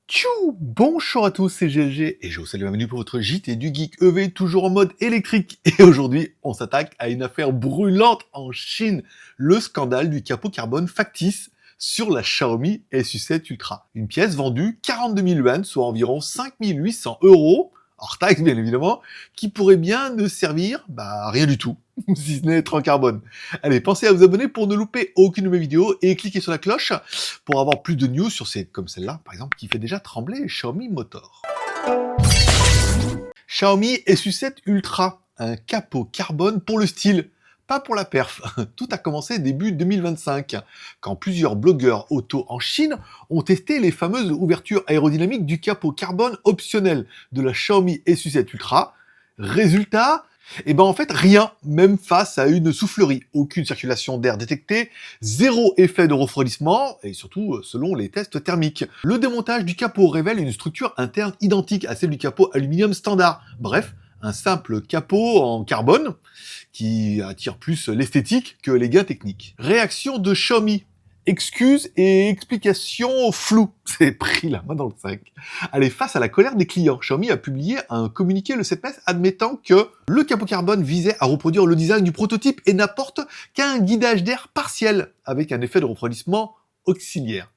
Tchou! Bonjour à tous, c'est GLG et je vous salue, bienvenue pour votre JT du Geek EV, toujours en mode électrique. Et aujourd'hui, on s'attaque à une affaire brûlante en Chine, le scandale du capot carbone factice sur la Xiaomi SU7 Ultra. Une pièce vendue 42 000 yuan, soit environ 5 800 €, hors taxe bien évidemment, qui pourrait bien ne servir, à rien du tout, si ce n'est être en carbone. Allez, pensez à vous abonner pour ne louper aucune de mes vidéos et cliquez sur la cloche pour avoir plus de news sur comme celle-là, par exemple, qui fait déjà trembler Xiaomi Motor. Xiaomi SU7 Ultra, un capot carbone pour le style, pas pour la perf. Tout a commencé début 2025, quand plusieurs blogueurs auto en Chine ont testé les fameuses ouvertures aérodynamiques du capot carbone optionnel de la Xiaomi SU7 Ultra. Résultat, en fait, rien, même face à une soufflerie. Aucune circulation d'air détectée, zéro effet de refroidissement, et surtout selon les tests thermiques. Le démontage du capot révèle une structure interne identique à celle du capot aluminium standard. Bref, un simple capot en carbone qui attire plus l'esthétique que les gains techniques. Réaction de Xiaomi. Excuses et explications floues. C'est pris la main dans le sac. Allez, face à la colère des clients, Xiaomi a publié un communiqué le 7 mai admettant que le capot carbone visait à reproduire le design du prototype et n'apporte qu'un guidage d'air partiel avec un effet de refroidissement auxiliaire.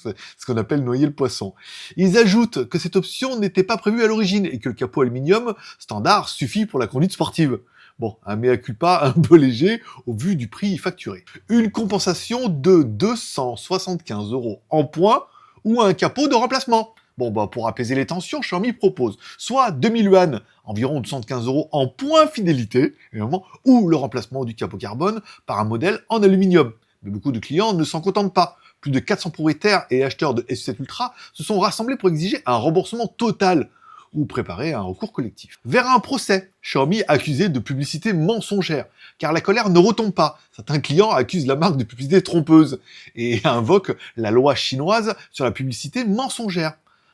C'est ce qu'on appelle noyer le poisson. Ils ajoutent que cette option n'était pas prévue à l'origine et que le capot aluminium standard suffit pour la conduite sportive. Bon, un mea culpa un peu léger au vu du prix facturé. Une compensation de 275 € en points ou un capot de remplacement. Pour apaiser les tensions, Xiaomi propose soit 2000 yuan, environ 75 € en points fidélité, évidemment, ou le remplacement du capot carbone par un modèle en aluminium. Mais beaucoup de clients ne s'en contentent pas. Plus de 400 propriétaires et acheteurs de SU7 Ultra se sont rassemblés pour exiger un remboursement total ou préparer un recours collectif. Vers un procès, Xiaomi accusé de publicité mensongère, car la colère ne retombe pas. Certains clients accusent la marque de publicité trompeuse et invoquent la loi chinoise sur la publicité mensongère.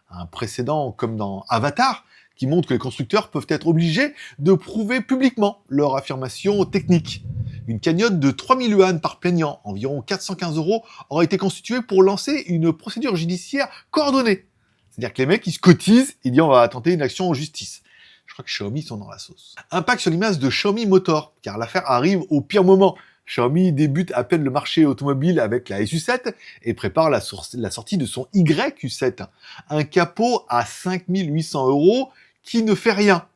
Un précédent comme dans Avatar, qui montre que les constructeurs peuvent être obligés de prouver publiquement leur affirmation technique. Une cagnotte de 3000 yuan par plaignant, environ 415 €, aurait été constituée pour lancer une procédure judiciaire coordonnée. C'est-à-dire que les mecs, ils se cotisent, ils disent on va tenter une action en justice. Je crois que Xiaomi sont dans la sauce. Impact sur l'image de Xiaomi Motor, car l'affaire arrive au pire moment. Xiaomi débute à peine le marché automobile avec la SU7 et prépare la sortie de son YU7. Un capot à 5800 € qui ne fait rien.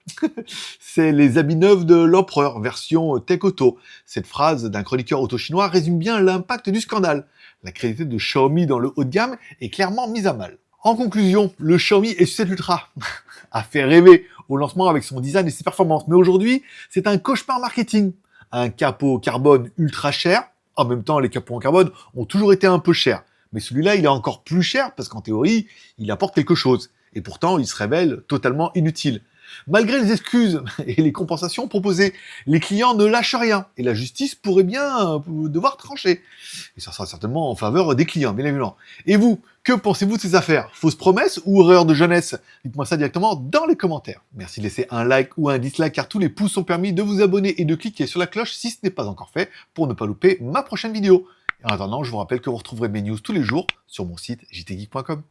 C'est les habits neufs de l'empereur, version Tech Auto. Cette phrase d'un chroniqueur auto chinois résume bien l'impact du scandale. La crédibilité de Xiaomi dans le haut de gamme est clairement mise à mal. En conclusion, le Xiaomi SU7 Ultra a fait rêver au lancement avec son design et ses performances. Mais aujourd'hui, c'est un cauchemar marketing. Un capot carbone ultra cher. En même temps, les capots en carbone ont toujours été un peu chers. Mais celui-là, il est encore plus cher parce qu'en théorie, il apporte quelque chose. Et pourtant, il se révèle totalement inutile. Malgré les excuses et les compensations proposées, les clients ne lâchent rien et la justice pourrait bien devoir trancher. Et ça sera certainement en faveur des clients, bien évidemment. Et vous, que pensez-vous de ces affaires? Fausses promesses ou erreurs de jeunesse? Dites-moi ça directement dans les commentaires. Merci de laisser un like ou un dislike car tous les pouces sont permis, de vous abonner et de cliquer sur la cloche si ce n'est pas encore fait pour ne pas louper ma prochaine vidéo. Et en attendant, je vous rappelle que vous retrouverez mes news tous les jours sur mon site jtgeek.com.